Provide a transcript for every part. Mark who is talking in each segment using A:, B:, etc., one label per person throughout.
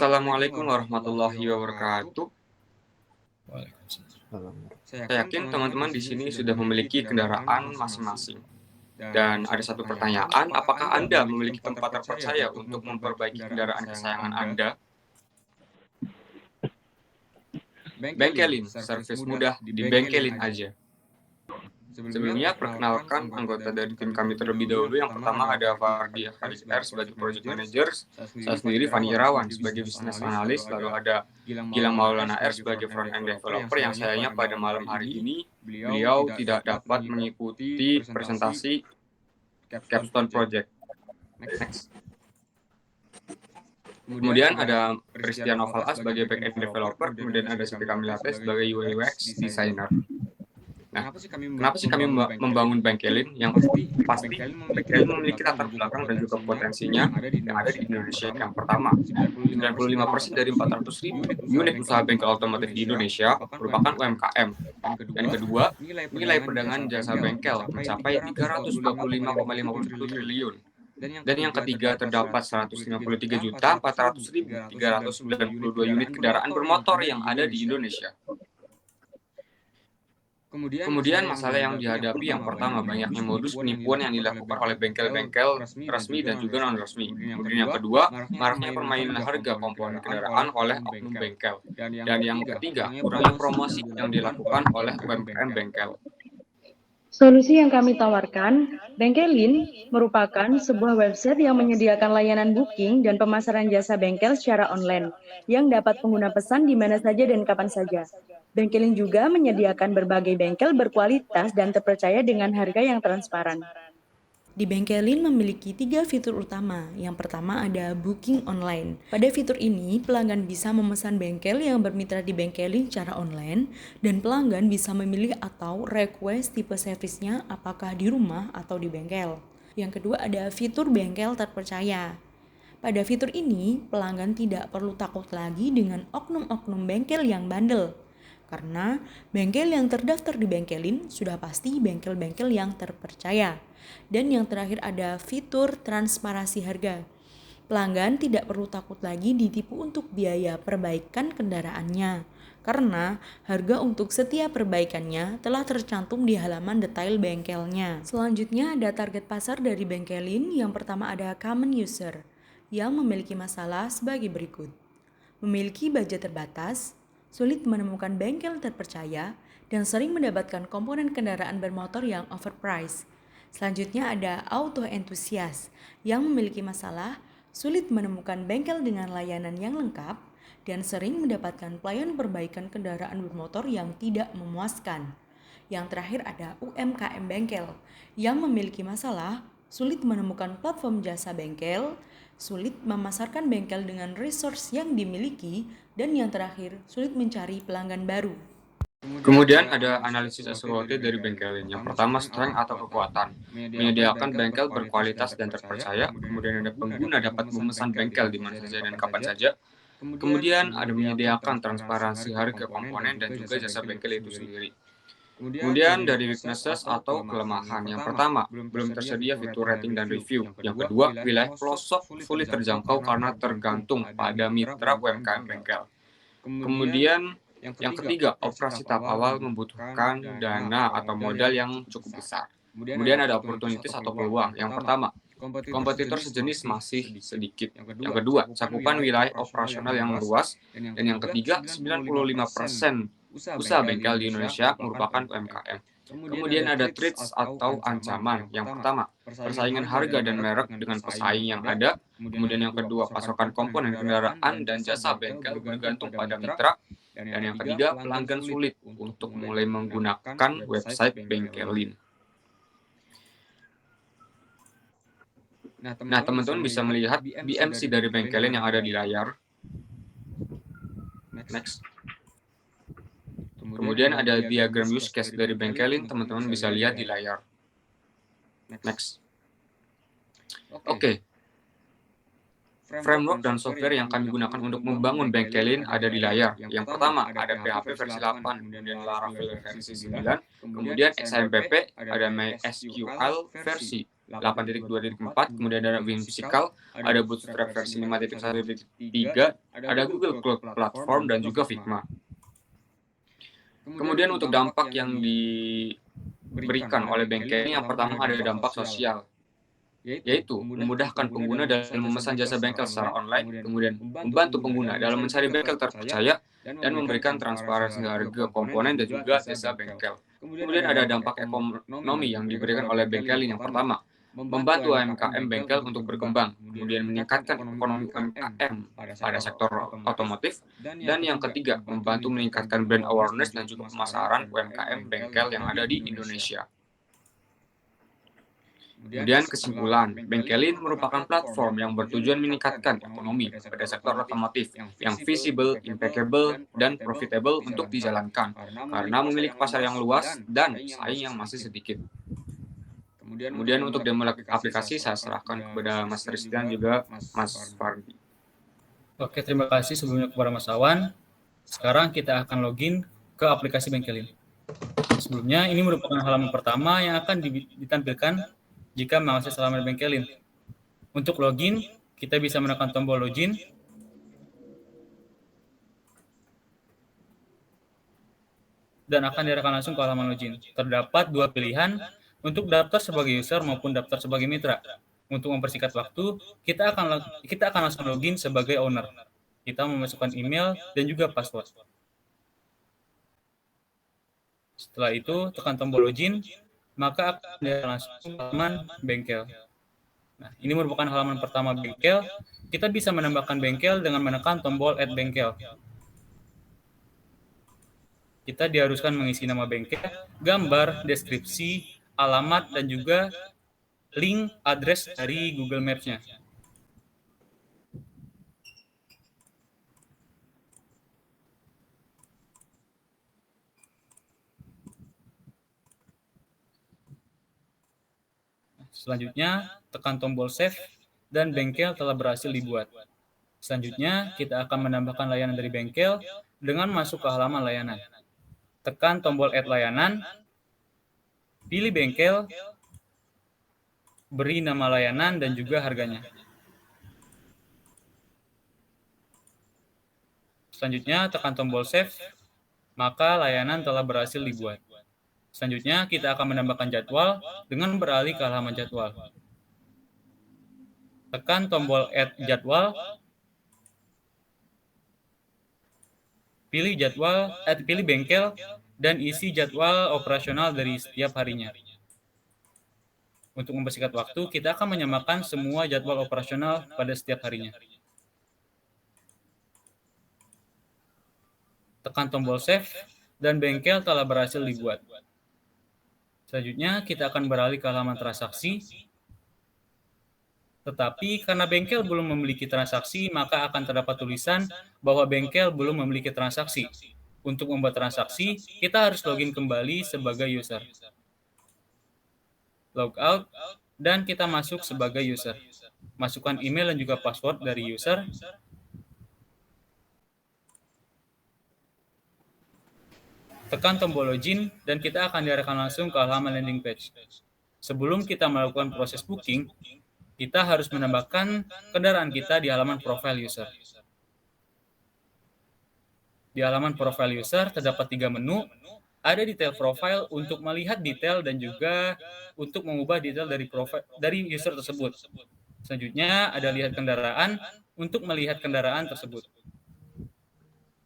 A: Assalamualaikum warahmatullahi wabarakatuh.
B: Waalaikumsalam.
A: Saya yakin teman-teman di sini sudah memiliki kendaraan masing-masing. Dan ada satu pertanyaan, apakah Anda memiliki tempat terpercaya untuk memperbaiki kendaraan kesayangan Anda? Bengkelin, servis mudah di bengkelin aja. Sebelumnya, perkenalkan anggota dari tim kami terlebih dahulu. Yang pertama ada Fardi R sebagai Project Manager, saya sendiri Fani Irawan sebagai Business Analyst, lalu ada Gilang Maulana R sebagai Front-End Developer yang sayangnya pada malam hari ini beliau tidak dapat mengikuti presentasi Capstone Project. Next. Kemudian ada Christian Noval A sebagai Back-End Developer, kemudian ada Siti Kamilate sebagai UI UX Designer. Nah, kenapa sih kami membangun Bengkelin? Yang pasti Bengkelin memiliki latar belakang dan juga potensinya yang ada di Indonesia. Yang pertama, 95% dari 400.000 unit usaha bengkel otomotif di Indonesia merupakan UMKM. Dan kedua, nilai perdagangan jasa bengkel mencapai 325,51 triliun. Dan yang ketiga, terdapat 153.400.392 unit kendaraan bermotor yang ada di Indonesia. Kemudian masalah yang dihadapi yang pertama, banyaknya modus penipuan yang dilakukan oleh bengkel-bengkel resmi dan juga non-resmi. Kemudian yang kedua, maraknya permainan harga komponen kendaraan oleh oknum bengkel. Dan yang ketiga, kurangnya promosi yang dilakukan oleh UMKM bengkel.
C: Solusi yang kami tawarkan, Bengkelin merupakan sebuah website yang menyediakan layanan booking dan pemasaran jasa bengkel secara online, yang dapat pengguna pesan di mana saja dan kapan saja. Bengkelin juga menyediakan berbagai bengkel berkualitas dan terpercaya dengan harga yang transparan. Di Bengkelin memiliki 3 fitur utama. Yang pertama ada booking online. Pada fitur ini, pelanggan bisa memesan bengkel yang bermitra di Bengkelin secara online, dan pelanggan bisa memilih atau request tipe servisnya apakah di rumah atau di bengkel. Yang kedua ada fitur bengkel terpercaya. Pada fitur ini, pelanggan tidak perlu takut lagi dengan oknum-oknum bengkel yang bandel. Karena bengkel yang terdaftar di Bengkelin sudah pasti bengkel-bengkel yang terpercaya. Dan yang terakhir ada fitur transparansi harga. Pelanggan tidak perlu takut lagi ditipu untuk biaya perbaikan kendaraannya. Karena harga untuk setiap perbaikannya telah tercantum di halaman detail bengkelnya. Selanjutnya ada target pasar dari Bengkelin. Yang pertama ada common user yang memiliki masalah sebagai berikut. Memiliki budget terbatas, sulit menemukan bengkel terpercaya, dan sering mendapatkan komponen kendaraan bermotor yang overpriced. Selanjutnya ada auto enthusiast yang memiliki masalah, sulit menemukan bengkel dengan layanan yang lengkap, dan sering mendapatkan pelayanan perbaikan kendaraan bermotor yang tidak memuaskan. Yang terakhir ada UMKM bengkel yang memiliki masalah, sulit menemukan platform jasa bengkel, sulit memasarkan bengkel dengan resource yang dimiliki, dan yang terakhir, sulit mencari pelanggan baru.
A: Kemudian ada analisis SWOT dari Bengkelin. Yang pertama, strength atau kekuatan. Menyediakan bengkel berkualitas dan terpercaya. Kemudian ada pengguna dapat memesan bengkel di mana saja dan kapan saja. Kemudian ada menyediakan transparansi harga komponen dan juga jasa bengkel itu sendiri. Kemudian dari weaknesses atau kelemahan. Yang pertama, belum tersedia fitur rating dan review. Yang kedua, wilayah pelosok sulit terjangkau karena tergantung pada mitra UMKM bengkel. Kemudian yang ketiga, operasi tahap awal membutuhkan dana atau modal yang cukup besar. Kemudian ada opportunities atau peluang. Yang pertama, kompetitor sejenis masih sedikit. Yang kedua, cakupan wilayah operasional yang luas. Dan yang ketiga, 95% usaha bengkel di Indonesia merupakan UMKM. Kemudian ada threats atau ancaman. Yang pertama, persaingan harga dan merek dengan pesaing yang ada. Kemudian yang kedua, pasokan komponen kendaraan dan jasa bengkel bergantung pada mitra. Dan yang ketiga, pelanggan sulit untuk mulai menggunakan website Bengkelin. Nah, teman-teman bisa melihat BMC dari Bengkelin yang ada di layar. Next. Kemudian ada diagram use case dari Bengkelin, teman-teman bisa lihat di layar. Next. Oke. Framework dan software yang kami gunakan untuk membangun Bengkelin ada di layar. Yang pertama, ada PHP versi 8, kemudian Laravel versi 9, kemudian XAMPP, ada MySQL versi 8.2.4, kemudian ada Whimsical, ada Bootstrap versi 5.1.3, ada Google Cloud Platform, dan juga Figma. Kemudian untuk dampak yang diberikan oleh bengkel ini, yang pertama ada dampak sosial, yaitu memudahkan pengguna dalam memesan jasa bengkel secara online, kemudian membantu pengguna dalam mencari bengkel terpercaya, dan memberikan transparansi harga komponen dan juga jasa bengkel. Kemudian ada dampak ekonomi yang diberikan oleh bengkel ini. Yang pertama, membantu UMKM bengkel untuk berkembang, kemudian meningkatkan ekonomi UMKM pada sektor otomotif, dan yang ketiga, membantu meningkatkan brand awareness dan juga pemasaran UMKM bengkel yang ada di Indonesia. Kemudian kesimpulan, Bengkelin merupakan platform yang bertujuan meningkatkan ekonomi pada sektor otomotif yang visible, impeccable, dan profitable untuk dijalankan karena memiliki pasar yang luas dan saing yang masih sedikit. Kemudian untuk demo aplikasi saya serahkan kepada Mas Tristan juga Mas Fardi.
B: Oke, terima kasih sebelumnya kepada Mas Awan. Sekarang kita akan login ke aplikasi Bengkelin. Sebelumnya, ini merupakan halaman pertama yang akan ditampilkan jika mengakses halaman Bengkelin. Untuk login, kita bisa menekan tombol login. Dan akan diarahkan langsung ke halaman login. Terdapat dua pilihan untuk daftar sebagai user maupun daftar sebagai mitra. Untuk mempersingkat waktu, kita akan langsung login sebagai owner. Kita memasukkan email dan juga password. Setelah itu, tekan tombol login, maka akan diarahkan langsung ke halaman bengkel. Nah, ini merupakan halaman pertama bengkel. Kita bisa menambahkan bengkel dengan menekan tombol add bengkel. Kita diharuskan mengisi nama bengkel, gambar, deskripsi, alamat, dan juga link address dari Google Maps-nya. Selanjutnya, tekan tombol save dan bengkel telah berhasil dibuat. Selanjutnya, kita akan menambahkan layanan dari bengkel dengan masuk ke halaman layanan. Tekan tombol add layanan, pilih bengkel, beri nama layanan dan juga harganya. Selanjutnya, tekan tombol save, maka layanan telah berhasil dibuat. Selanjutnya, kita akan menambahkan jadwal dengan beralih ke halaman jadwal. Tekan tombol add jadwal, pilih bengkel, dan isi jadwal operasional dari setiap harinya. Untuk mempersingkat waktu, kita akan menyamakan semua jadwal operasional pada setiap harinya. Tekan tombol save, dan bengkel telah berhasil dibuat. Selanjutnya, kita akan beralih ke halaman transaksi. Tetapi karena bengkel belum memiliki transaksi, maka akan terdapat tulisan bahwa bengkel belum memiliki transaksi. Untuk membuat transaksi, kita harus login kembali sebagai user. Logout, dan kita masuk sebagai user. Masukkan email dan juga password dari user. Tekan tombol login, dan kita akan diarahkan langsung ke halaman landing page. Sebelum kita melakukan proses booking, kita harus menambahkan kendaraan kita di halaman profile user. Di halaman profile user terdapat 3 menu. Ada detail profile untuk melihat detail dan juga untuk mengubah detail dari user tersebut. Selanjutnya ada lihat kendaraan untuk melihat kendaraan tersebut.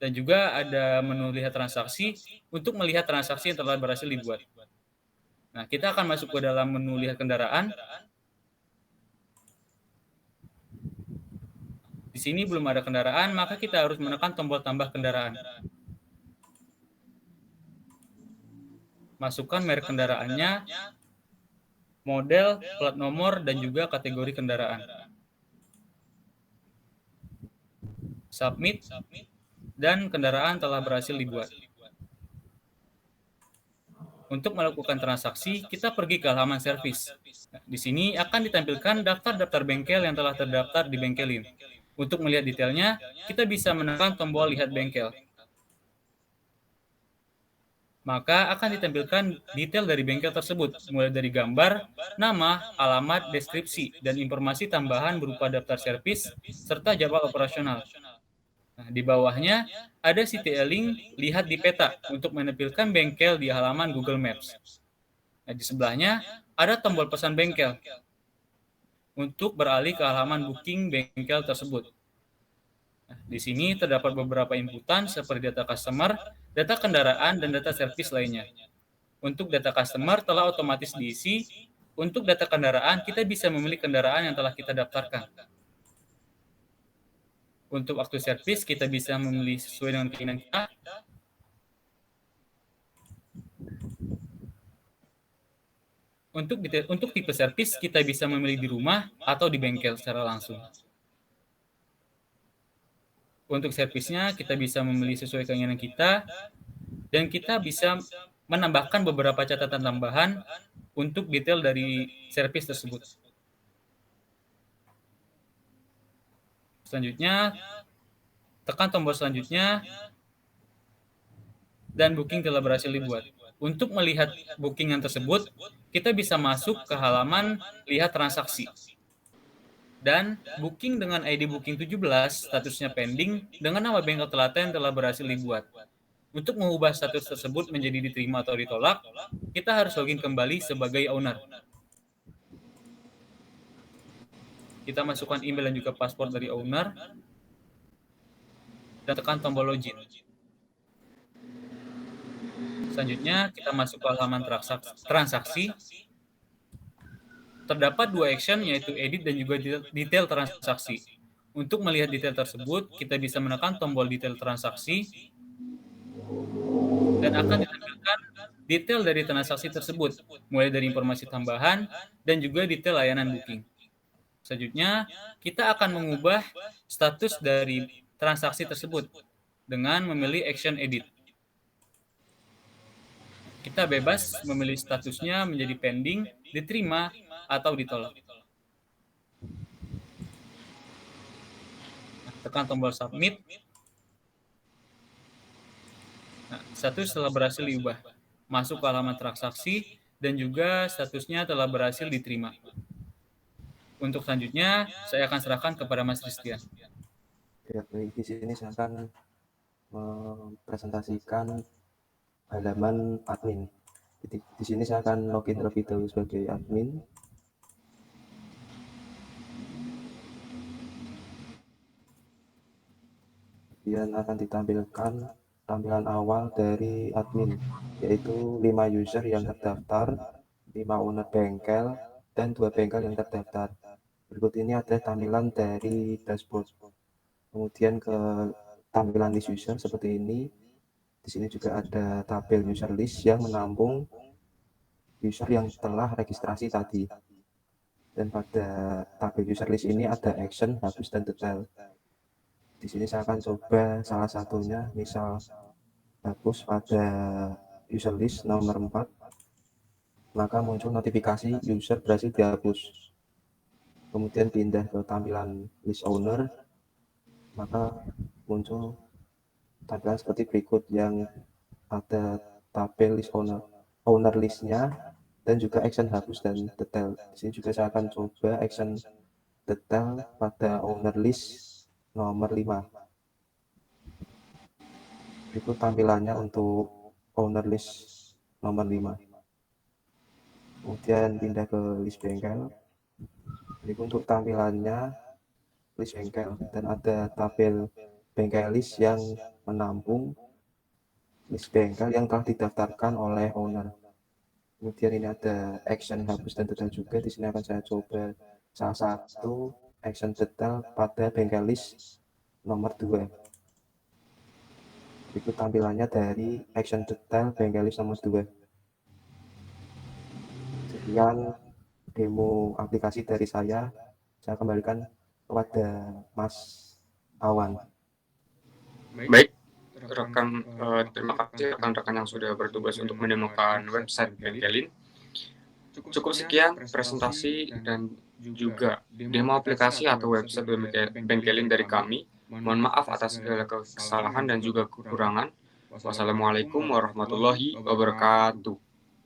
B: Dan juga ada menu lihat transaksi untuk melihat transaksi yang telah berhasil dibuat. Nah, kita akan masuk ke dalam menu lihat kendaraan. Di sini belum ada kendaraan, maka kita harus menekan tombol tambah kendaraan. Masukkan merek kendaraannya, model, plat nomor, dan juga kategori kendaraan. Submit, dan kendaraan telah berhasil dibuat. Untuk melakukan transaksi, kita pergi ke halaman servis. Di sini akan ditampilkan daftar-daftar bengkel yang telah terdaftar di Bengkelin. Untuk melihat detailnya, kita bisa menekan tombol lihat bengkel. maka akan ditampilkan detail dari bengkel tersebut, mulai dari gambar, nama, alamat, deskripsi, dan informasi tambahan berupa daftar servis, serta jadwal operasional. Nah, di bawahnya ada CTA-link lihat di peta untuk menampilkan bengkel di halaman Google Maps. Nah, di sebelahnya ada tombol pesan bengkel untuk beralih ke halaman booking bengkel tersebut. Nah, di sini terdapat beberapa inputan seperti data customer, data kendaraan, dan data servis lainnya. Untuk data customer telah otomatis diisi. Untuk data kendaraan, kita bisa memilih kendaraan yang telah kita daftarkan. Untuk waktu servis, kita bisa memilih sesuai dengan keinginan kita. Untuk tipe servis, kita bisa memilih di rumah atau di bengkel secara langsung. Untuk servisnya, kita bisa memilih sesuai keinginan kita, dan kita bisa menambahkan beberapa catatan tambahan untuk detail dari servis tersebut. Selanjutnya, tekan tombol selanjutnya, dan booking telah berhasil dibuat. Untuk melihat bookingan tersebut, kita bisa masuk ke halaman lihat transaksi. Dan booking dengan ID booking 17, statusnya pending, dengan nama bengkel telaten telah berhasil dibuat. Untuk mengubah status tersebut menjadi diterima atau ditolak, kita harus login kembali sebagai owner. Kita masukkan email dan juga password dari owner, dan tekan tombol login. Selanjutnya, kita masuk ke halaman transaksi. Terdapat dua action, yaitu edit dan juga detail transaksi. Untuk melihat detail tersebut, kita bisa menekan tombol detail transaksi, dan akan ditampilkan detail dari transaksi tersebut, mulai dari informasi tambahan dan juga detail layanan booking. Selanjutnya, kita akan mengubah status dari transaksi tersebut dengan memilih action edit. Kita bebas memilih statusnya menjadi pending, diterima, atau ditolak. Tekan tombol submit. Nah, status telah berhasil diubah. Masuk ke halaman transaksi, dan juga statusnya telah berhasil diterima. Untuk selanjutnya, saya akan serahkan kepada Mas Christian.
D: Ya, baik. Di sini saya akan mempresentasikan halaman admin. Di sini saya akan login terlebih dahulu sebagai admin. Kemudian akan ditampilkan tampilan awal dari admin, yaitu 5 user yang terdaftar, 5 owner bengkel, dan 2 bengkel yang terdaftar. Berikut ini ada tampilan dari dashboard. Kemudian ke tampilan list user seperti ini. Di sini juga ada tabel user list yang menampung user yang telah registrasi tadi. Dan pada tabel user list ini ada action, hapus, dan detail. Di sini saya akan coba salah satunya, misal hapus pada user list nomor 4, maka muncul notifikasi user berhasil dihapus. Kemudian pindah ke tampilan list owner, maka muncul tampilan seperti berikut yang ada tabel list owner listnya, dan juga action hapus dan detail. Di sini juga saya akan coba action detail pada owner list nomor 5. Berikut tampilannya untuk owner list nomor 5. Kemudian pindah ke list bengkel. Berikut untuk tampilannya list bengkel, dan ada tabel bengkel list yang menampung list bengkel yang telah didaftarkan oleh owner. Kemudian ini ada action hapus dan detail juga. Di sini akan saya coba salah satu action detail pada bengkel list nomor 2. Berikut tampilannya dari action detail bengkel list nomor 2. Sekian demo aplikasi dari saya kembalikan kepada Mas Awan.
A: Baik, terima kasih rekan-rekan yang sudah bertugas untuk menemukan website Bengkelin. Cukup sekian presentasi dan juga demo aplikasi atau website Bengkelin dari kami. Mohon maaf atas segala kesalahan dan juga kekurangan. Wassalamualaikum warahmatullahi wabarakatuh.